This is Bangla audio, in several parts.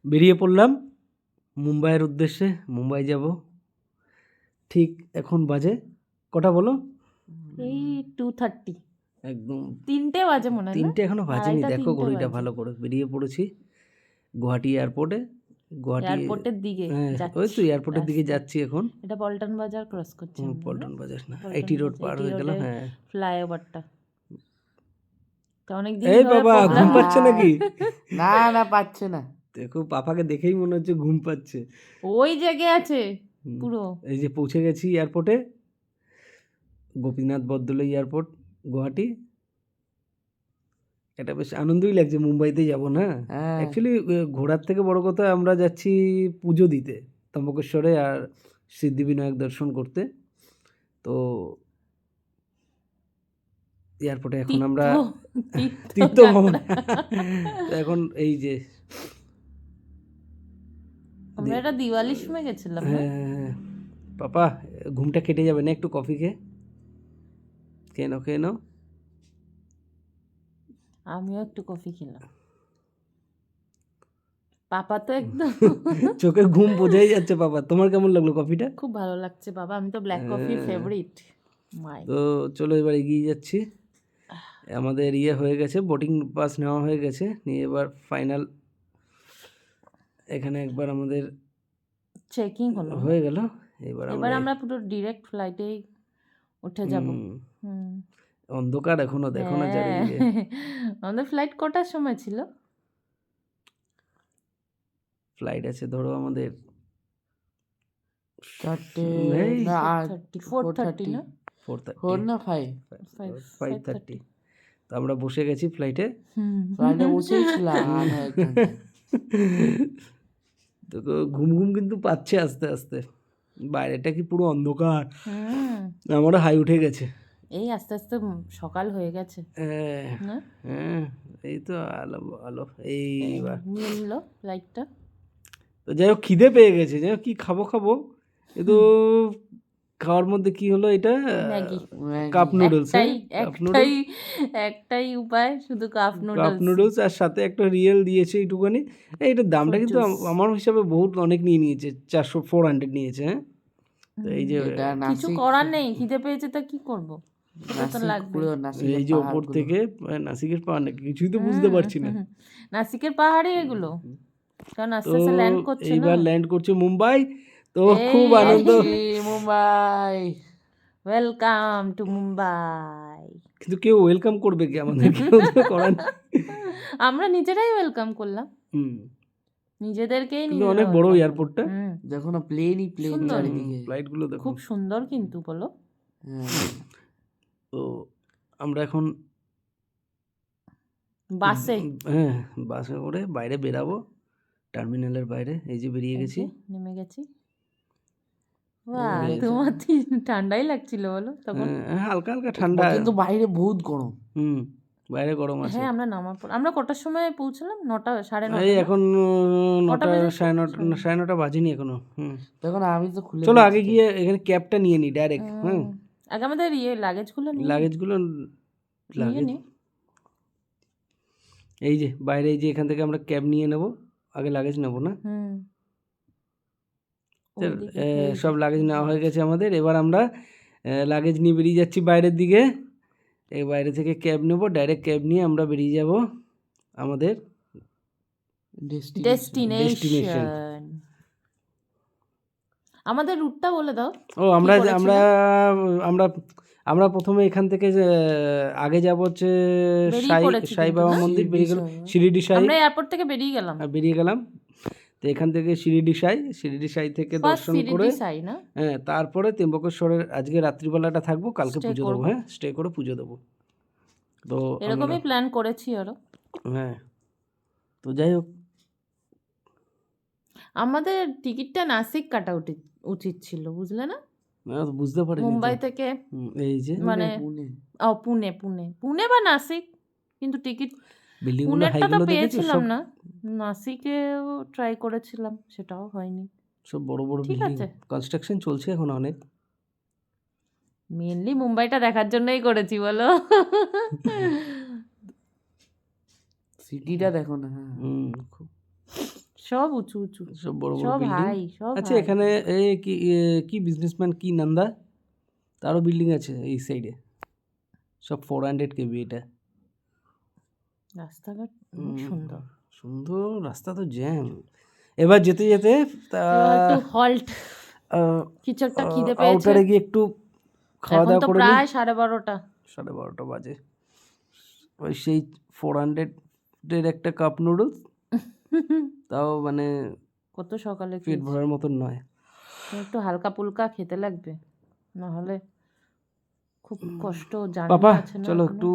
বেরিয়ে পড়লাম মুম্বাইয়ের উদ্দেশ্যে। মুম্বাই যাব। ঠিক এখন বাজে কটা বলো? এই 2:30 একদম 3টে বাজে মনে হয় না? 3টে এখনো বাজেনি। 2:30 দেখো 3টে ঘড়িটা বাজে। ভালো করে। বেরিয়ে পড়েছি গুয়াহাটি এয়ারপোর্টে। গুয়াহাটি এয়ারপোর্টের দিকে হ্যাঁ, ওই তো যাচ্ছি এয়ারপোর্টের দিকে রাস্তায়। যাচ্ছি এখন। এটা পল্টন বাজার ক্রস করছি আমরা, না? পল্টন বাজার না, পল্টন আইটি রোড বাজার, পার এটি হয়ে গেল। রোডে হ্যাঁ, ফ্লাইওভারটা। তো অনেকদিন এই ধরে বাবা ঘুম প্রোগ্রাম। পাচ্ছে নাকি? না না পাচ্ছে না। দেখো পাপাকে দেখেই মনে হচ্ছে ঘুম পাচ্ছে। ওই জায়গায় আছে হুম, পুরো। এই যে পৌঁছে গেছি এয়ারপোর্টে, গোপীনাথ বরদলৈ এয়ারপোর্ট, গুয়াহাটি। এটা বেশ আনন্দই লাগছে, মুম্বাইতে যাব না। হ্যাঁ অ্যাকচুয়ালি ঘোরার থেকে বড় কথা আমরা যাচ্ছি পুজো দিতে ত্রম্বকেশ্বরে আর সিদ্ধিবিনায়ক দর্শন করতে। তো এয়ারপোর্টে এখন আমরা তীর্থ ভ্রমণ। তো এখন এই যে আমরা এটা দিওয়ালির সময় গেছিলাম, না? হ্যাঁ, পাপা ঘুমটা কেটে যাবে না একটু কফি খেয়ে নাও। আমিও একটু কফি খেলাম। পাপা তো একদম চোখে ঘুম বোঝাই যাচ্ছে। পাপা তোমার কেমন লাগলো কফিটা? খুব ভালো লাগছে বাবা, আমি তো ব্ল্যাক কফি ফেভারিট মাই। তো চলো এবার এগিয়ে যাচ্ছি। আমাদের হয়ে গেছে, বোর্ডিং পাস নেওয়া হয়ে গেছে, নিয়ে এবার ফাইনাল এখানে একবার আমাদের চেকিং হলো। হয়ে গেল। এবার আমরা পুরো ডিরেক্ট ফ্লাইটেই উঠে যাব। অন্ধকার এখনো, দেখো না চারিদিকে। আমাদের ফ্লাইট কটার সময় ছিল? ফ্লাইট আছে ধরো আমাদের 4টে এই না 4:30 না? 4 না 5 5:30। তো আমরা বসে গেছি ফ্লাইটে। ফ্লাইটে বসেই ছিলাম তো ঘুম কিন্তু পাচ্ছে আস্তে আস্তে। বাইরেটা কি পুরো অন্ধকার, আমারও হাই উঠে গেছে। এই আস্তে আস্তে সকাল হয়ে গেছে, না? হ্যাঁ, এই তো আলো আলো এইবার মিললো লাইটটা। তো যাই হোক খিদে পেয়ে গেছে, যাই হোক কি খাবো কিন্তু খাওয়ার মধ্যে কি হলো, এটা ম্যাগি, কাপ নুডলস। একটাই উপায়, শুধু কাপ নুডলস আর সাথে একটা রিয়েল দিয়েছে একটুখানি। এইটার দামটা কিন্তু আমার হিসাবে অনেক নিয়ে নিয়েছে, 400 নিয়েছে। হ্যাঁ, তো এই যে কিছু করার নেই, খিদে পেয়েছে তা কি করবো, এই যে ওপর থেকে নাসিকের পাহাড় নাকি কিছুই তো বুঝতে পারছি না। নাসিকের পাহাড়ে এগুলো, কারণ আস্তে আস্তে ল্যান্ড করছে না। এইবার ল্যান্ড করছে মুম্বাই, তো খুব আনন্দ। Mumbai, welcome to Mumbai. কিন্তু কেউ ওয়েলকাম করবে কি আমাদের? করার আমরা নিজেরাই ওয়েলকাম করলাম নিজেদেরকেই। কিন্তু অনেক বড় এয়ারপোর্টটা, দেখো না প্লেন চারিদিকে, ফ্লাইট গুলো দেখো খুব সুন্দর কিন্তু বলো। তো আমরা এখন বাসে করে বাইরে বেরাবো, টার্মিনালের বাইরে। এই যে বেরিয়ে গেছি, নেমে গেছি। তোমার ঠান্ডাই লাগছিল বলো তখন? হালকা হালকা ঠান্ডা, কিন্তু বাইরে বহুত গরম। বাইরে গরম আছে। হ্যাঁ, আমরা নামার পর আমরা কটার সময় পৌঁছলাম? 9টা 9:30। এই এখন 9টা 9:30 বাজেনি এখনো। দেখো না আমি তো খুলে, চলো আগে গিয়ে এখানে ক্যাবটা নিয়ে নিই ডাইরেক্ট। আগে আমাদের লাগেজগুলো এই যে বাইরে, এই যে এখান থেকে আমরা ক্যাব নিয়ে নেব, আগে লাগেজ নেব না। সব লাগেজ নেওয়া হয়ে গেছে আমাদের। এবার আমরা লাগেজ নিয়ে বেরিয়ে যাচ্ছি বাইরের দিকে। এই বাইরে থেকে ক্যাব নেব, ডাইরেক্ট ক্যাব নিয়ে আমরা বেরিয়ে যাব আমাদের ডেস্টিনেশন। আমাদের রুটটা বলে দাও। আমরা আমরা আমরা আমরা প্রথমে এখান থেকে আগে যাব হচ্ছে সাই বাবা মন্দির, বেরিয়ে গেল শিরিডি সাই। আমরা এয়ারপোর্ট থেকে বেরিয়ে গেলাম। তো এখান থেকে শিরিডি সাই থেকে দর্শন করে, হ্যাঁ, তারপরে ত্র্যম্বকেশ্বরের আজকে রাত্রিবেলাটা থাকবো, কালকে পুজো দেবো। হ্যাঁ, স্টে করে পুজো দেবো। তো এরকমই প্ল্যান করেছি আরো। হ্যাঁ, তো যাই হোক আমাদের টিকিটটা নাসিক কাটা উচিত ছিল, বুঝলে না? বুঝতে পারি মুম্বাই থেকে, এই যে মানে পুনে বা নাসিক, কিন্তু টিকিট পুনেরটা তো পেয়েছিলাম না, নাসিকেও ট্রাই করেছিলাম, সেটাও হয়নি। সব বড় বড় বিল্ডিং, কনস্ট্রাকশন চলছে এখন অনেক। মেনলি মুম্বাইটা দেখার জন্যই করেছি বলো। সিটিটা দেখো না, সব উঁচু উঁচু, সব বড় বড় সব বিল্ডিং। হাই, সব আচ্ছা হাই। এখানে কি বিজনেসম্যান কি নান্দা, তারও বিল্ডিং আছে এই সাইডে, সব 400 কেবি এটা। রাস্তাঘাট অনেক সুন্দর। সুন্দর রাস্তা তো জ্যাম। এবার যেতে যেতে এবার একটু হল্ট, কিছু একটা খিদে পেয়েছে। আউটারে গিয়ে একটু খাওয়া এখন দাওয়া তো করে প্রায় 12:30। 12:30 বাজে। ওই সেই 400 একটা কাপ নুডলস, তাও মানে কত সকালে পেট খেয়েছি। ভরার মতন নয়। একটু হালকা পুলকা খেতে লাগবে, নাহলে খুব কষ্ট। জানি পাপা আছে না চলো ওখানে। একটু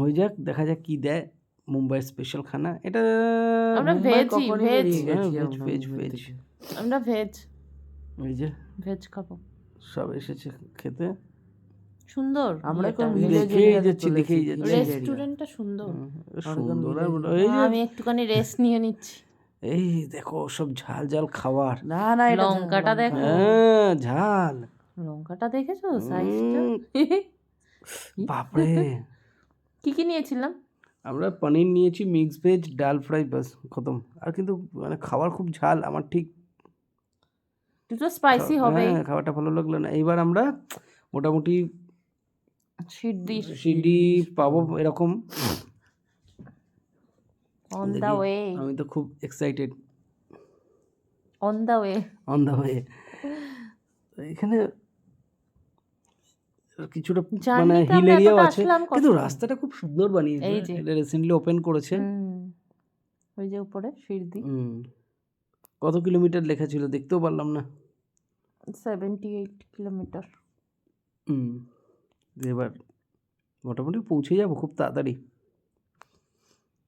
হয়ে যাক, দেখা যাক কি দেয় মুম্বাইয়ের স্পেশাল খানা এটা। আমরা মুম্বাই ভেজই, কখনই ভেজ। বেরিয়ে গেছি ভেজ আমরা ভেজ মুম্বাই ভেজ। থেকে। আমরা ভেজ, ওই যে ভেজ খাবো। সব এসেছে খেতে। সুন্দর। আমরা ইয়েটা, এখন ভিলেজ দেখেই এরিয়াতে যাচ্ছি, চলেছি, দেখেই যাচ্ছি। Village area. রেস্টুরেন্টটা সুন্দর। সুন্দর। আর village এই যে আমি একটুখানি রেস্ট নিয়ে নিচ্ছি। এই দেখো সব ঝাল ঝাল খাবার। না না, এটা লঙ্কাটা লঙ্কা। দেখো। হ্যাঁ ঝাল। লঙ্কাটা দেখেছো সাইজটা? বাপরে। কি কি নিয়েছিলাম? আমরা পনির নিয়েছি, মিক্স ভেজ, ডাল ফ্রাই, বাস খতম। আর কিন্তু মানে খাবার খুব ঝাল, আমার ঠিক দুটো স্পাইসি হবেই। হ্যাঁ খাবারটা ভালো লাগলো না। এইবার আমরা মোটামুটি সিডি পাবো এরকম। অন দা দেখি, ওয়ে, আমি তো খুব excited. On the way. On the way. এখানে কিছুটা মানে জার্নিতে হিল আমরা এরিয়াও এতটা আছে, আসলাম কিন্তু কষ্ট। রাস্তাটা খুব সুন্দর বানিয়েছে। এই যে। এটা রিসেন্টলি ওপেন করেছে। ওই যে উপরে সিঁড়ি। কত কিলোমিটার লেখা ছিল দেখতেও পারলাম না। 78 কিলোমিটার। এবার মোটামুটি পৌঁছে যাবো খুব তাড়াতাড়ি।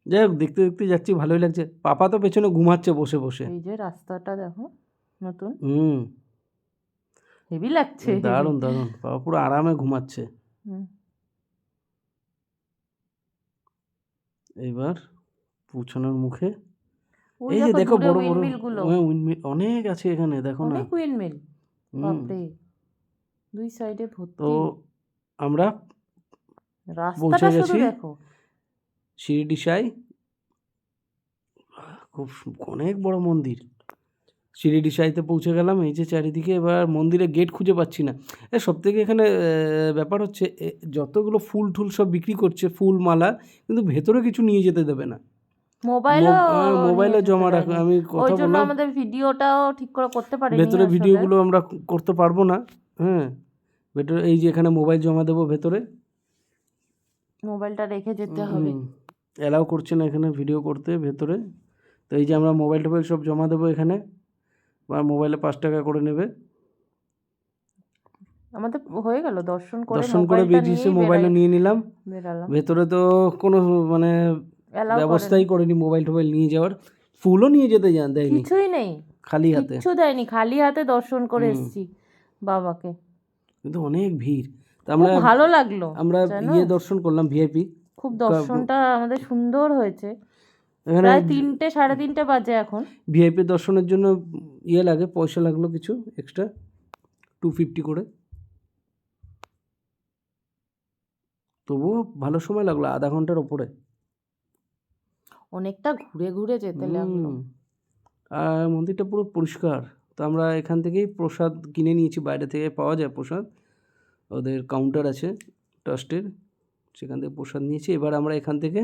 যাই হোক, দেখতে দেখতে যাচ্ছি, ভালোই লাগছে। পাপা তো পেছনে ঘুমাচ্ছে বসে বসে। এই যে রাস্তাটা দেখো নতুন, হুম হেভি লাগছে। দারুণ দারুণ। পাপা পুরো আরামে ঘুমাচ্ছে। এইবার পৌঁছানোর মুখে। ওই এই যে দেখো দূরে বড় বড় উইন্ডমিল গুলো, উইন্ডমিল অনেক আছে এখানে, দেখো না। অনেক উইন্ডমিল। হুম। বাপরে, দুই সাইডে তো ভর্তি। আমরা রাস্তাটা পৌঁছে শুধু গেছি দেখো। শিরিডিসাই। খুব অনেক বড় মন্দির। শিরিডিসাইতে পৌঁছে গেলাম। এই যে চারিদিকে, এবার মন্দিরের গেট খুঁজে পাচ্ছি না। সব থেকে এখানে ব্যাপার হচ্ছে যতগুলো ফুল টুল সব বিক্রি করছে, ফুল মালা, কিন্তু ভেতরে কিছু নিয়ে যেতে দেবে না। মোবাইলে জমা রাখ। আমি ওই কথা জন্য বললাম, আমাদের ভিডিওটাও ঠিক করে করতে পারিনি ভেতরে আসলে। ভিডিওগুলো আমরা করতে পারবো না। হ্যাঁ ভেতরে এই যে এখানে মোবাইল জমা দেবো, ভেতরে মোবাইলটা রেখে যেতে হবে। অ্যালাউ করছে না এখানে ভিডিও করতে ভেতরে। তো এই যে আমরা মোবাইল টোবাইল সব জমা দেবো এখানে, বা মোবাইলে 5 টাকা করে নেবে। আমাদের হয়ে গেল দর্শন করে, দর্শন করে মোবাইলটা বেরিয়েছে, নিয়ে মোবাইলও নিয়ে নিলাম। বেরালাম। ভেতরে তো কোনো মানে Allow ব্যবস্থাই করেনি মোবাইল টোবাইল নিয়ে যাওয়ার। ফুলও নিয়ে যেতে দেয়নি, কিছুই নেই, খালি হাতে। কিচ্ছু দেয়নি, খালি হাতে দর্শন করে এসেছি বাবাকে। কিন্তু অনেক ভিড়। তা খুব আমরা ভালো লাগলো, আমরা জানো? দর্শন করলাম ভিআইপি। খুব দর্শনটা আমাদের সুন্দর হয়েছে। এখানে প্রায় 3টে 3:30 বাজে এখন। ভিআইপি দর্শনের জন্য লাগে, পয়সা লাগলো কিছু এক্সট্রা, 250 করে। তবুও ভালো সময় লাগলো, আধা ঘন্টার ওপরে। অনেকটা ঘুরে ঘুরে যেতে লাগলো। আর মন্দিরটা পুরো পরিষ্কার। তো আমরা এখান থেকেই প্রসাদ কিনে নিয়েছি, বাইরে থেকে পাওয়া যায় প্রসাদ, ওদের কাউন্টার আছে ট্রাস্টের, সেখান থেকে প্রসাদ নিয়েছি। এবার আমরা এখান থেকে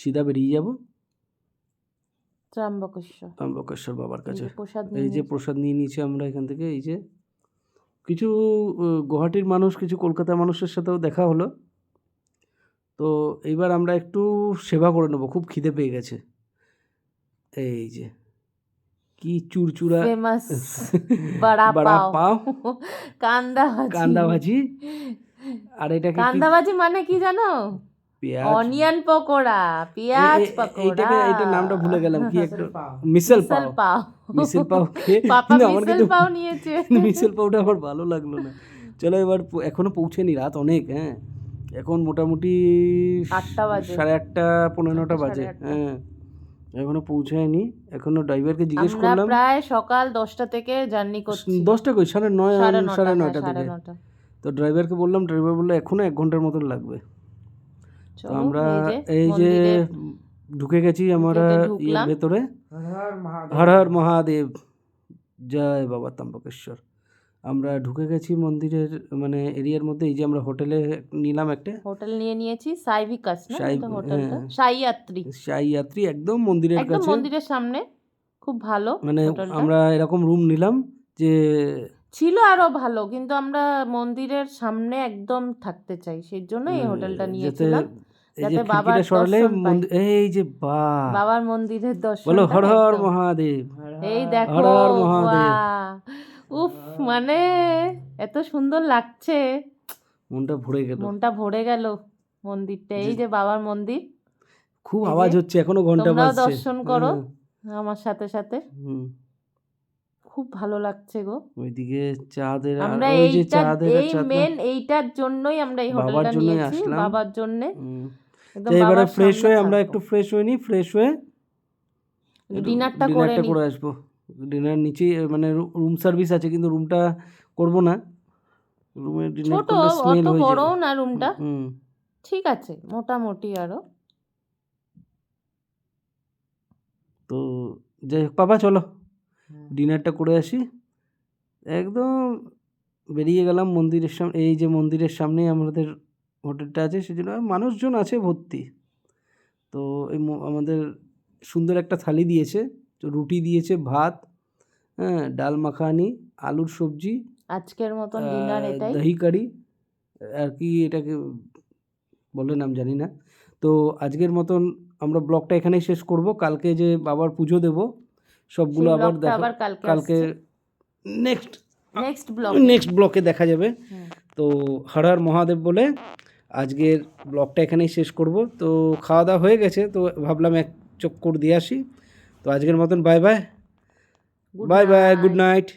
সিধা বেরিয়ে যাব ত্রম্বকেশ্বর বাবার কাছে। এই যে প্রসাদ নিয়ে নিয়েছি আমরা এখান থেকে। এই যে কিছু গুয়াহাটির মানুষ, কিছু কলকাতার মানুষের সাথেও দেখা হলো। তো এইবার আমরা একটু সেবা করে নেবো, খুব খিদে পেয়ে গেছে। এই যে কি চুরচুরা ফেমাস বড়া পাও, কান্দা ভাজি। আর এটাকে কান্দাভাজি মানে কি জানো? অনিয়ন পকোড়া, পেঁয়াজ পকোড়া। এটা নামটা ভুলে গেলাম, কি একটা মিসেল পাও। মিসেল পাও পাপা মিসেল পাও নিয়েছে। মিসেল পাওটা আমার ভালো লাগলো না। চলো এবার, এখনো পৌঁছেনি, রাত অনেক। হ্যাঁ এখন মোটামুটি 8টা বাজে, 8:30 পৌনে 9টা বাজে। হ্যাঁ এখনো পৌঁছায়নি। এখনো ড্রাইভারকে জিজ্ঞেস করলাম, প্রায় সকাল 10টা থেকে জার্নি করছি। 10টা কই, 9:30 9:30 থেকে। 9:30। তো ড্রাইভারকে বললাম, ড্রাইভার বললো এখনো 1 ঘন্টার মতন লাগবে। তো আমরা এই যে ঢুকে গেছি আমরা ভেতরে। হর হর মহাদেব, জয় বাবা ত্র্যম্বকেশ্বর। আমরা ঢুকে গেছি মন্দিরের মানে এরিয়ার মধ্যে। এই যে আমরা হোটেলে নিলাম একটা, হোটেল নিয়ে নিয়েছি সাইভিকাস না সাই- এটা হোটেলটা, হ্যাঁ। সাই যাত্রী, সাই যাত্রী, একদম মন্দিরের একদম কাছে। মন্দিরের সামনে, খুব ভালো মানে হোটেলটা। আমরা এরকম রুম নিলাম যে ছিল আরো ভালো, কিন্তু আমরা মন্দিরের সামনে একদম থাকতে চাই, সেই জন্য এই হোটেলটা যাতে নিয়েছিলাম, এই যে যাতে বাবার খিড়কিটা সরালে দর্শন পাই। এই যে বাহ, বাবার মন্দিরের দর্শন। বলো হর হর মহাদেব। এই দেখো, হর হর মহাদেব। বাহ! উফ, মানে এত সুন্দর লাগছে, মনটা ভরে গেল। মনটা ভরে গেল মন্দিরটা। এই যে বাবার মন্দির, খুব এই যে, আওয়াজ হচ্ছে, এখনো ঘন্টা তোমরাও বাজছে। দর্শন করো হ্যাঁ, আমার সাথে সাথে, হুম। খুব ভালো লাগছে গো। ওইদিকে চাঁদের আর আমরা ওই যে এইটা, চাঁদের এই চাঁদ না, মেন এইটার জন্যই আমরা এই বাবার হোটেলটা জন্যই নিয়েছি, আসলাম। বাবার জন্য। হুম। একদম তো এবারে বাবার ফ্রেশ সামনে হয়ে আমরা থাকবো। একটু ফ্রেশ হয়ে নিই, ফ্রেশ হয়ে একটু ডিনারটা করে ডিনারটা নিই। করে আসবো। ডিনার নিচেই মানে রুম সার্ভিস আছে, কিন্তু রুমটা করব না, রুমে ডিনার ছোট, করলে স্মেল অত হয়ে বড়ও যাবে। না রুমটা, হুম। ঠিক আছে মোটামুটি আরো। তো যাই হোক বাবা, চলো ডিনারটা করে আসি। একদম বেরিয়ে গেলাম মন্দিরের সামনে। এই যে মন্দিরের সামনেই আমাদের হোটেলটা আছে, সেজন্য মানুষজন আছে ভর্তি। তো এই আমাদের সুন্দর একটা থালি দিয়েছে, তো রুটি দিয়েছে, ভাত, হ্যাঁ, ডাল মাখানি, আলুর সবজি, আজকের মতন ডিনার এটাই। দহি কারি, আর কি এটাকে বলে নাম জানি না। তো আজকের মতন আমরা ব্লগটা এখানেই শেষ করব। কালকে যে বাবার পুজো দেব সবগুলো সেই আবার ব্লগটা দেখা, আবার কালকে আসছে। Next blog. ব্লকে দেখা যাবে। তো হর হর মহাদেব বলে আজকের ব্লগটা এখানেই শেষ করব। তো খাওয়া দাওয়া হয়ে গেছে, তো ভাবলাম এক চক্কর দিয়ে আসি। তো আজকের মতন bye bye, bye bye, good night.